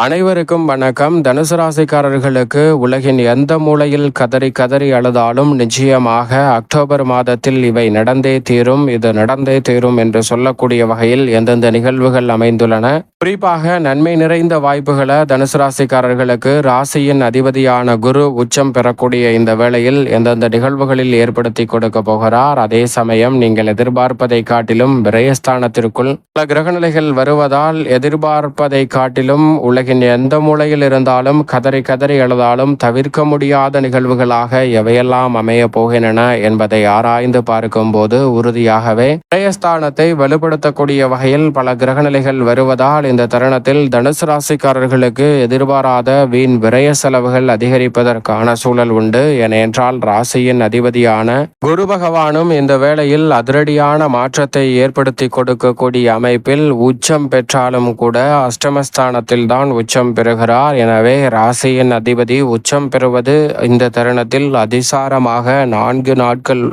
அனைவருக்கும் வணக்கம். தனுசு ராசிக்காரர்களுக்கு உலகின் எந்த மூலையில் கதறி கதறி அழுதாலும் நிச்சயமாக அக்டோபர் மாதத்தில் இவை நடந்தே தீரும், இது நடந்தே தீரும் என்று சொல்லக்கூடிய வகையில் எந்தெந்த நிகழ்வுகள் அமைந்துள்ளன. குறிப்பாக நன்மை நிறைந்த வாய்ப்புகளை தனுசு ராசிக்காரர்களுக்கு ராசியின் அதிபதியான குரு உச்சம் பெறக்கூடிய இந்த வேளையில் எந்தெந்த நிகழ்வுகளில் ஏற்படுத்தி கொடுக்க போகிறார். அதே சமயம் நீங்கள் எதிர்பார்ப்பதை காட்டிலும் விரயஸ்தானத்திற்குள் பல கிரகநிலைகள் வருவதால் எதிர்பார்ப்பதை காட்டிலும் உலகின் எந்த மூலையில் இருந்தாலும் கதறி கதறி எழுதாலும் தவிர்க்க முடியாத நிகழ்வுகளாக எவையெல்லாம் அமைய போகின்றன என்பதை ஆராய்ந்து பார்க்கும் போது உறுதியாகவே விரயஸ்தானத்தை வலுப்படுத்தக்கூடிய வகையில் பல கிரகநிலைகள் வருவதால் இந்த தருணத்தில் தனுசு ராசிக்காரர்களுக்கு எதிர்பாராத வீண் விரய செலவுகள் அதிகரிப்பதற்கான சூழல் உண்டு. ஏனென்றால் ராசியின் அதிபதியான குரு பகவானும் இந்த வேளையில் அதிரடியான மாற்றத்தை ஏற்படுத்தி கொடுக்கக்கூடிய அமைப்பில் உச்சம் பெற்றாலும் கூட அஷ்டமஸ்தானத்தில் தான் உச்சம் பெறுகிறார். எனவே ராசியின் அதிபதி உச்சம் பெறுவது இந்த தருணத்தில் அதிசாரமாக 4 நாட்கள்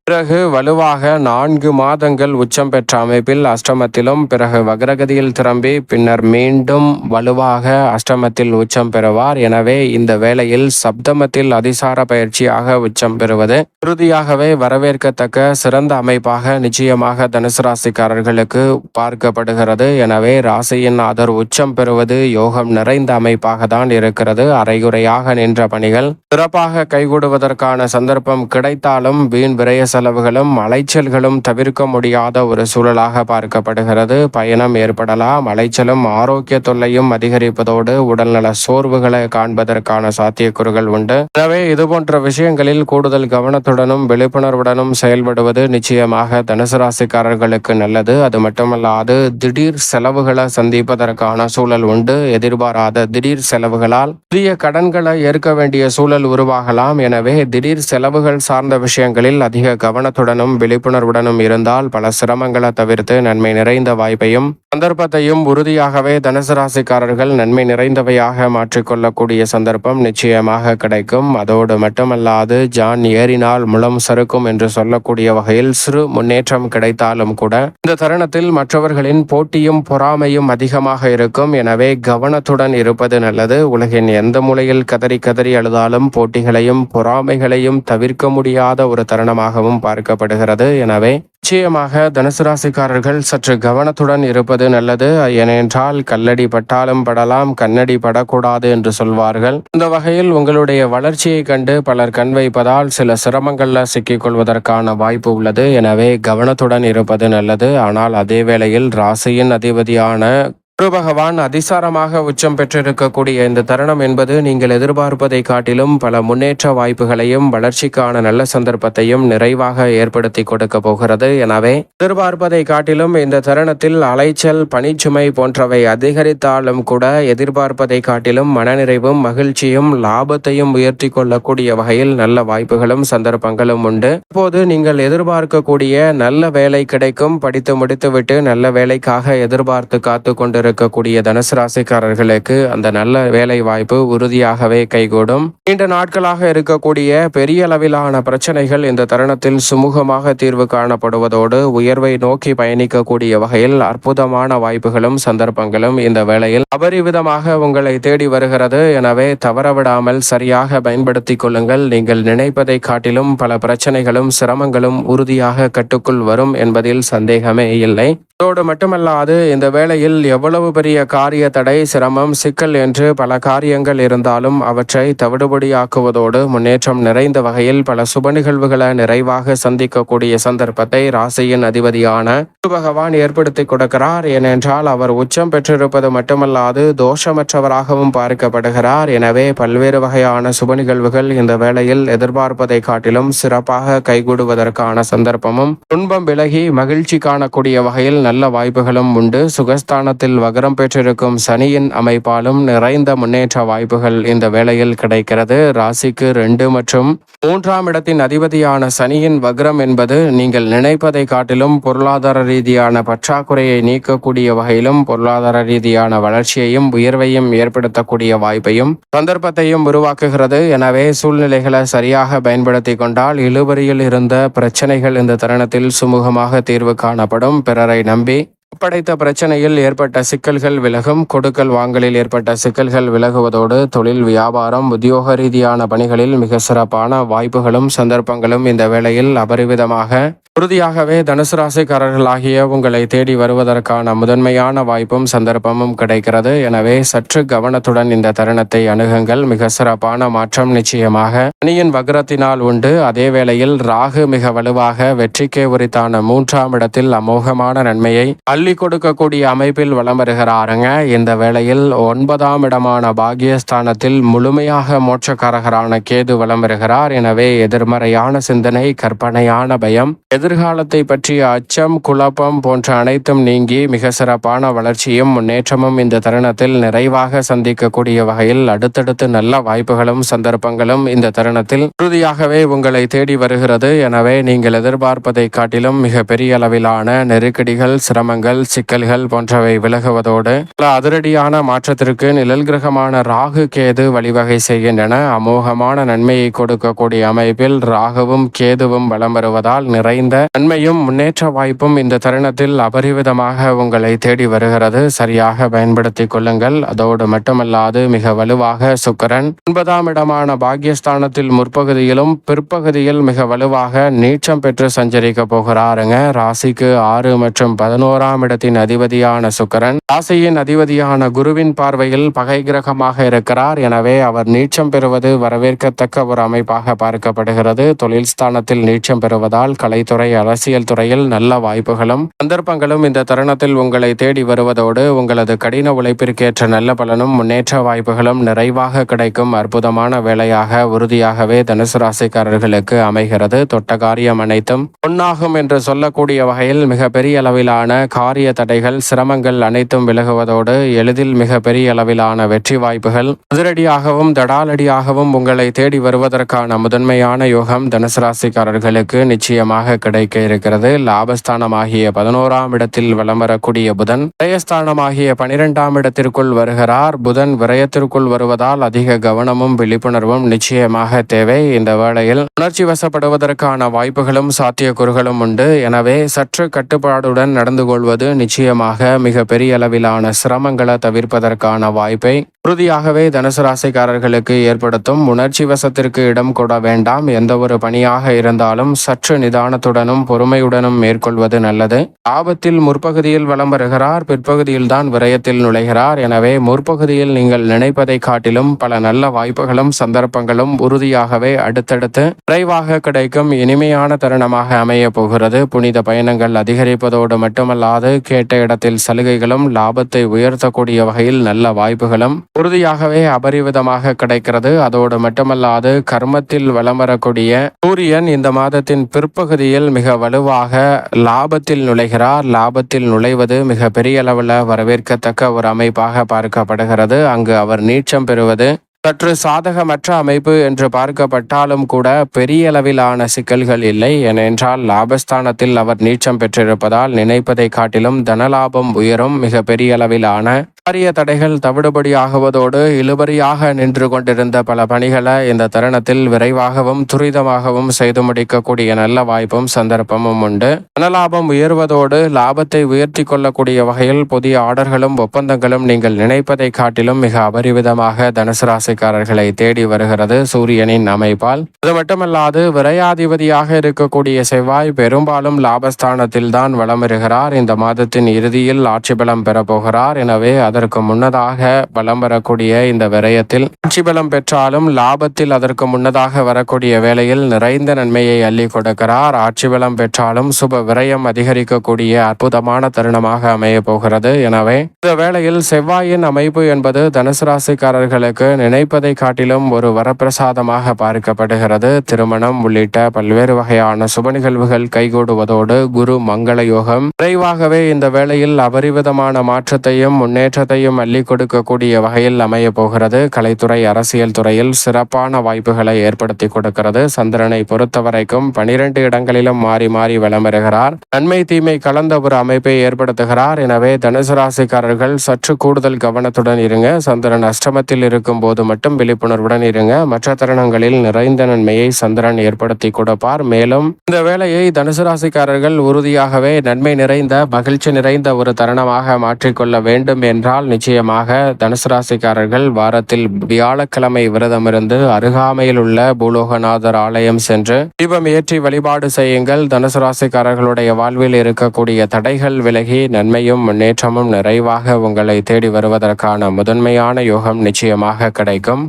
பிறகு வலுவாக 4 மாதங்கள் உச்சம் பெற்ற அமைப்பில் அஷ்டமத்திலும், பிறகு வக்ரகதியில் திரும்பி பின்னர் மீண்டும் வலுவாக அஷ்டமத்தில் உச்சம் பெறுவார். எனவே இந்த வேளையில் சப்தமத்தில் அதிசார பயிற்சியாக உச்சம் பெறுவது உறுதியாகவே வரவேற்கத்தக்க சிறந்த அமைப்பாக நிச்சயமாக தனுசு ராசிக்காரர்களுக்கு பார்க்கப்படுகிறது. எனவே ராசியின் ஆதர் உச்சம் பெறுவது யோகம் நிறைந்த அமைப்பாக தான் இருக்கிறது. அரைகுறையாக நின்ற பணிகள் சிறப்பாக கைகூடுவதற்கான சந்தர்ப்பம் கிடைத்தாலும் வீண் விரய செலவுகளும் அலைச்சல்களும் தவிர்க்க முடியாத ஒரு சூழலாக பார்க்கப்படுகிறது. பயணம் ஏற்படலாம். அலைச்சலும் ஆரோக்கிய தொல்லையும் அதிகரிப்பதோடு உடல்நல சோர்வுகளை காண்பதற்கான சாத்தியக்கூறுகள் உண்டு. எனவே இதுபோன்ற விஷயங்களில் கூடுதல் கவனத்துடனும் விழிப்புணர்வுடனும் செயல்படுவது நிச்சயமாக தனுசு ராசிக்காரர்களுக்கு நல்லது. அது மட்டுமல்லாது திடீர் செலவுகளை சந்திப்பதற்கான சூழல் உண்டு. எதிர்பாராத திடீர் செலவுகளால் புதிய கடன்களை ஏற்க வேண்டிய சூழல் உருவாகலாம். எனவே திடீர் செலவுகள் சார்ந்த விஷயங்களில் அதிக கவனத்துடனும் விழிப்புணர்வுடனும் இருந்தால் பல சிரமங்களை தவிர்த்து நன்மை நிறைந்த வாய்ப்பையும் சந்தர்ப்பத்தையும் உறுதியாகவே தனுசு ராசிக்காரர்கள் நன்மை நிறைந்தவையாக மாற்றிக்கொள்ளக்கூடிய சந்தர்ப்பம் நிச்சயமாக கிடைக்கும். அதோடு மட்டுமல்லாது ஜான் ஏறினால் முளம் சறுக்கும் என்று சொல்லக்கூடிய வகையில் சிறு முன்னேற்றம் கிடைத்தாலும் கூட இந்த தருணத்தில் மற்றவர்களின் போட்டியும் பொறாமையும் அதிகமாக இருக்கும். எனவே கவனத்துடன் இருப்பது நல்லது. உலகின் எந்த மூலையில் கதறி கதறி அழுதாலும் போட்டிகளையும் பொறாமைகளையும் தவிர்க்க முடியாத ஒரு தருணமாகவும் பார்க்கப்படுகிறது. எனவே நிச்சயமாக தனுசு ராசிக்காரர்கள் சற்று கவனத்துடன் இருப்பது நல்லது. ஏனென்றால் கல்லடி பட்டாலும் படலாம், கண்ணடி படக்கூடாது என்று சொல்வார்கள். இந்த வகையில் உங்களுடைய வளர்ச்சியை கண்டு பலர் கண் வைப்பதால் சில சிரமங்கள்ல சிக்கிக் கொள்வதற்கான வாய்ப்பு உள்ளது. எனவே கவனத்துடன் இருப்பது நல்லது. ஆனால் அதே வேளையில் ராசியின் அதிபதியான குரு பகவான் அதிசாரமாக உச்சம் பெற்றிருக்கக்கூடிய இந்த தருணம் என்பது நீங்கள் எதிர்பார்ப்பதை காட்டிலும் பல முன்னேற்ற வாய்ப்புகளையும் வளர்ச்சிக்கான நல்ல சந்தர்ப்பத்தையும் நிறைவாக ஏற்படுத்தி கொடுக்க போகிறது. எனவே எதிர்பார்ப்பதை காட்டிலும் இந்த தருணத்தில் அலைச்சல், பணிச்சுமை போன்றவை அதிகரித்தாலும் கூட எதிர்பார்ப்பதை காட்டிலும் மனநிறைவும் மகிழ்ச்சியும் லாபத்தையும் உயர்த்தி கொள்ளக்கூடிய வகையில் நல்ல வாய்ப்புகளும் சந்தர்ப்பங்களும் உண்டு. இப்போது நீங்கள் எதிர்பார்க்கக்கூடிய நல்ல வேலை கிடைக்கும். படித்து முடித்துவிட்டு நல்ல வேலைக்காக எதிர்பார்த்து காத்து கொண்டு இருக்கக்கூடிய தனுசு ராசிக்காரர்களுக்கு அந்த நல்ல வேலை வாய்ப்பு உறுதியாகவே கைகூடும். நீண்ட நாட்களாக இருக்கக்கூடிய பெரிய அளவிலான பிரச்சனைகள் இந்த தருணத்தில் சுமூகமாக தீர்வு காணப்படுவதோடு உயர்வை நோக்கி பயணிக்கக்கூடிய வகையில் அற்புதமான வாய்ப்புகளும் சந்தர்ப்பங்களும் இந்த வேளையில் அபரிவிதமாக உங்களை தேடி வருகிறது. எனவே தவறவிடாமல் சரியாக பயன்படுத்திக் கொள்ளுங்கள். நீங்கள் நினைப்பதை காட்டிலும் பல பிரச்சனைகளும் சிரமங்களும் உறுதியாக கட்டுக்குள் வரும் என்பதில் சந்தேகமே இல்லை. அதோடு மட்டுமல்லாது இந்த வேளையில் எவ்வளவு பெரிய காரிய தடை, சிரமம், சிக்கல் என்று பல காரியங்கள் இருந்தாலும் அவற்றை தவிடுபடியாக்குவதோடு முன்னேற்றம் நிறைந்த வகையில் பல சுப நிகழ்வுகளை நிறைவாக சந்திக்கக்கூடிய சந்தர்ப்பத்தை ராசியின் அதிபதியான குரு பகவான் ஏற்படுத்தி கொடுக்கிறார். ஏனென்றால் அவர் உச்சம் பெற்றிருப்பது மட்டுமல்லாது தோஷமற்றவராகவும் பார்க்கப்படுகிறார். எனவே பல்வேறு வகையான சுப நிகழ்வுகள் இந்த வேளையில் எதிர்பார்ப்பதை காட்டிலும் சிறப்பாக கைகூடுவதற்கான சந்தர்ப்பமும் துன்பம் விலகி மகிழ்ச்சி காணக்கூடிய வகையில் நல்ல வாய்ப்புகளும் உண்டு. சுகஸ்தானத்தில் வக்ரம் பெற்றிருக்கும் சனியின் அமைப்பாலும் நிறைந்த முன்னேற்ற வாய்ப்புகள் இந்த வேளையில் கிடைக்கிறது. ராசிக்கு 2 மற்றும் 3ஆம் இடத்தின் அதிபதியான சனியின் வக்ரம் என்பது நீங்கள் நினைப்பதை காட்டிலும் பொருளாதார ரீதியான பற்றாக்குறையை நீக்கக்கூடிய வகையிலும் பொருளாதார ரீதியான வளர்ச்சியையும் உயர்வையும் ஏற்படுத்தக்கூடிய வாய்ப்பையும் சந்தர்ப்பத்தையும் உருவாக்குகிறது. எனவே சூழ்நிலைகளை சரியாக பயன்படுத்தி கொண்டால் இழுபறியில் இருந்த பிரச்சனைகள் இந்த தருணத்தில் சுமூகமாக தீர்வு காணப்படும். பிறரை நம்பி ஒப்படைத்த பிரச்சனையில் ஏற்பட்ட சிக்கல்கள் விலகும். கொடுக்கல் வாங்கலில் ஏற்பட்ட சிக்கல்கள் விலகுவதோடு தொழில், வியாபாரம், உத்தியோக ரீதியான பணிகளில் மிக சிறப்பான வாய்ப்புகளும் சந்தர்ப்பங்களும் இந்த வேளையில் அபரிவிதமாக உறுதியாகவே தனுசு ராசிக்காரர்களாகிய உங்களை தேடி வருவதற்கான முதன்மையான வாய்ப்பும் சந்தர்ப்பமும் கிடைக்கிறது. எனவே சற்று கவனத்துடன் இந்த தருணத்தை அணுகுங்கள். மிக சிறப்பான மாற்றம் நிச்சயமாக சனியின் வக்ரத்தினால் உண்டு. அதே வேளையில் ராகு மிக வலுவாக வெற்றிக்கே உரித்தான 3ஆம் இடத்தில் அமோகமான நன்மையை அள்ளி கொடுக்கக்கூடிய அமைப்பில் வலம் வருகிறாருங்க. இந்த வேளையில் 9ஆம் இடமான பாகியஸ்தானத்தில் முழுமையாக மோட்சக்காரகரான கேது வலம் வருகிறார். எனவே எதிர்மறையான சிந்தனை, கற்பனையான பயம், எதிர்காலத்தை பற்றிய அச்சம், குழப்பம் போன்ற அனைத்தும் நீங்கி மிக சிறப்பான வளர்ச்சியும் முன்னேற்றமும் இந்த தருணத்தில் நிறைவாக சந்திக்கக்கூடிய வகையில் அடுத்தடுத்து நல்ல வாய்ப்புகளும் சந்தர்ப்பங்களும் இந்த தருணத்தில் உறுதியாகவே உங்களை தேடி வருகிறது. எனவே நீங்கள் எதிர்பார்ப்பதை காட்டிலும் மிக பெரிய அளவிலான நெருக்கடிகள், சிரமங்கள், சிக்கல்கள் போன்றவை விலகுவதோடு பல அதிரடியான மாற்றத்திற்கு நிழல் கிரகமான ராகு கேது வழிவகை செய்கின்றன. அமோகமான நன்மையை கொடுக்கக்கூடிய அமைப்பில் ராகுவும் கேதுவும் வலம் வருவதால் நிறைந்த நன்மையும் முன்னேற்ற வாய்ப்பும் இந்த தருணத்தில் அபரிவிதமாக உங்களை தேடி வருகிறது. சரியாக பயன்படுத்திக் கொள்ளுங்கள். அதோடு மட்டுமல்லாது மிக வலுவாக சுக்கிரன் 9ஆம் இடமான பாகியஸ்தானத்தில் முற்பகுதியிலும் பிற்பகுதியில் மிக வலுவாக நீச்சம் பெற்று சஞ்சரிக்க போகிறாருங்க. ராசிக்கு 6 மற்றும் 11ஆம் இடத்தின் அதிபதியான சுக்கிரன் ராசியின் அதிபதியான குருவின் பார்வையில் பகை கிரகமாக இருக்கிறார். எனவே அவர் நீச்சம் பெறுவது வரவேற்கத்தக்க ஒரு அமைப்பாக பார்க்கப்படுகிறது. தொழில் ஸ்தானத்தில் நீச்சம் பெறுவதால் கலைத்துறை, அரசியல் துறையில் நல்ல வாய்ப்புகளும் சந்தர்ப்பங்களும் இந்த தருணத்தில் உங்களை தேடி வருவதோடு உங்களது கடின உழைப்பிற்கேற்ற நல்ல பலனும் முன்னேற்ற வாய்ப்புகளும் நிறைவாக கிடைக்கும் அற்புதமான வேலையாக உறுதியாகவே தனுசு ராசிக்காரர்களுக்கு அமைகிறது. தொட்ட காரியம் அனைத்தும் பொன்னாகும் என்று சொல்லக்கூடிய வகையில் மிக பெரிய அளவிலான காரிய தடைகள், சிரமங்கள் அனைத்தும் விலகுவதோடு எளிதில் மிக பெரிய அளவிலான வெற்றி வாய்ப்புகள் அதிரடியாகவும் தடாலடியாகவும் உங்களை தேடி வருவதற்கான முதன்மையான யோகம் தனுசு ராசிக்காரர்களுக்கு நிச்சயமாக கிடைக்க இருக்கிறது. லாபஸ்தானமாகிய 11ஆம் இடத்தில் வலம் வரக்கூடிய புதன் விரயஸ்தானமாகிய 12ஆம் இடத்திற்குள் வருகிறார். புதன் விரயத்திற்குள் வருவதால் அதிக கவனமும் விழிப்புணர்வும் நிச்சயமாக தேவை. இந்த வேளையில் உணர்ச்சி வசப்படுவதற்கான வாய்ப்புகளும் சாத்தியக்கூறுகளும் உண்டு. எனவே சற்று கட்டுப்பாடுடன் நடந்து கொள்வது நிச்சயமாக மிக பெரிய அளவிலான சிரமங்களை தவிர்ப்பதற்கான வாய்ப்பை உறுதியாகவே தனுசு ராசிக்காரர்களுக்கு ஏற்படுத்தும். உணர்ச்சி வசத்திற்கு இடம் கொட வேண்டாம். எந்த ஒரு பணியாக இருந்தாலும் சற்று நிதானத்துடனும் பொறுமையுடனும் மேற்கொள்வது நல்லது. ஆபத்தில் முற்பகுதியில் வலம் வருகிறார், பிற்பகுதியில் தான் விரயத்தில் நுழைகிறார். எனவே முற்பகுதியில் நீங்கள் நினைப்பதை காட்டிலும் பல நல்ல வாய்ப்புகளும் சந்தர்ப்பங்களும் உறுதியாகவே அடுத்தடுத்து விரைவாக கிடைக்கும் இனிமையான தருணமாக அமைய போகிறது. புனித பயணங்கள் அதிகரிப்பதோடு மட்டுமல்லாது கேட்ட இடத்தில் சலுகைகளும் லாபத்தை உயர்த்தக்கூடிய வகையில் நல்ல வாய்ப்புகளும் உறுதியாகவே அபரிவிதமாக கிடைக்கிறது. அதோடு மட்டுமல்லாது கர்மத்தில் வலம் வரக்கூடிய சூரியன் இந்த மாதத்தின் பிற்பகுதியில் மிக வலுவாக லாபத்தில் நுழைகிறார். லாபத்தில் நுழைவது மிக பெரிய அளவில் வரவேற்கத்தக்க ஒரு அமைப்பாக பார்க்கப்படுகிறது. அங்கு அவர் நீச்சம் பெறுவது சற்று சாதகமற்ற அமைப்பு என்று பார்க்கப்பட்டாலும் கூட பெரிய அளவிலான சிக்கல்கள் இல்லை. ஏனென்றால் லாபஸ்தானத்தில் அவர் நீச்சம் பெற்றிருப்பதால் நினைப்பதை காட்டிலும் தனலாபம் உயரும். மிக பெரிய அளவிலான காரிய தடைகள் தவிடுபடியாகுவதோடு இழுபறியாக நின்று கொண்டிருந்த பல பணிகளை இந்த தருணத்தில் விரைவாகவும் துரிதமாகவும் செய்து முடிக்கக்கூடிய நல்ல வாய்ப்பும் சந்தர்ப்பமும் உண்டு. தனலாபம் உயர்வதோடு லாபத்தை உயர்த்தி கொள்ளக்கூடிய வகையில் புதிய ஆர்டர்களும் ஒப்பந்தங்களும் நீங்கள் நினைப்பதை காட்டிலும் மிக அபரிவிதமாக தனுசு ராசிக்காரர்களை தேடி வருகிறது சூரியனின் அமைப்பால். அது மட்டுமல்லாது விரையாதிபதியாக இருக்கக்கூடிய செவ்வாய் பெரும்பாலும் லாபஸ்தானத்தில் தான் வலம் வருகிறார். இந்த மாதத்தின் இறுதியில் ஆட்சி பலம் பெறப்போகிறார். எனவே அதற்கு முன்னதாக பலம் வரக்கூடிய இந்த விரயத்தில் ஆட்சி பலம் பெற்றாலும் லாபத்தில் அதற்கு முன்னதாக வரக்கூடிய வேளையில் நிறைந்த நன்மையை அள்ளி கொடுக்கிறார். ஆட்சி பலம் பெற்றாலும் சுப விரயம் அதிகரிக்கக்கூடிய அற்புதமான தருணமாக அமைய போகிறது. எனவே இந்த வேளையில் செவ்வாயின் அமைப்பு என்பது தனுசு ராசிக்காரர்களுக்கு நினைப்பதை காட்டிலும் ஒரு வரப்பிரசாதமாக பார்க்கப்படுகிறது. திருமணம் உள்ளிட்ட பல்வேறு வகையான சுப நிகழ்வுகள் கைகூடுவதோடு குரு மங்கள யோகம் விரைவாகவே இந்த வேளையில் அபரிவிதமான மாற்றத்தையும் முன்னேற்ற சந்தோஷத்தையும் அள்ளி கொடுக்கக்கூடிய வகையில் அமைய போகிறது. கலைத்துறை, அரசியல் துறையில் சிறப்பான வாய்ப்புகளை ஏற்படுத்தி கொடுக்கிறது. சந்திரனை பொறுத்தவரைக்கும் 12 இடங்களிலும் மாறி மாறி வலம் வருகிறார். நன்மை தீமை கலந்த ஒரு அமைப்பை ஏற்படுத்துகிறார். எனவே தனுசு ராசிக்காரர்கள் சற்று கூடுதல் கவனத்துடன் இருங்க. சந்திரன் அஷ்டமத்தில் இருக்கும் போது மட்டும் விழிப்புணர்வுடன் இருங்க. மற்ற தருணங்களில் நிறைந்த நன்மையை சந்திரன் ஏற்படுத்தி கொடுப்பார். மேலும் இந்த வேளையை தனுசு ராசிக்காரர்கள் உறுதியாகவே நன்மை நிறைந்த, மகிழ்ச்சி நிறைந்த ஒரு தருணமாக மாற்றிக்கொள்ள வேண்டும் என்றால் நிச்சயமாக தனுசு ராசிக்காரர்கள் வாரத்தில் வியாழக்கிழமை விரதமிருந்து அருகாமையில் உள்ள பூலோகநாதர் ஆலயம் சென்று தீபம் ஏற்றி வழிபாடு செய்யுங்கள். தனுசு ராசிக்காரர்களுடைய வாழ்வில் இருக்கக்கூடிய தடைகள் விலகி நன்மையும் முன்னேற்றமும் நிறைவாக உங்களை தேடி வருவதற்கான முதன்மையான யோகம் நிச்சயமாக கிடைக்கும்.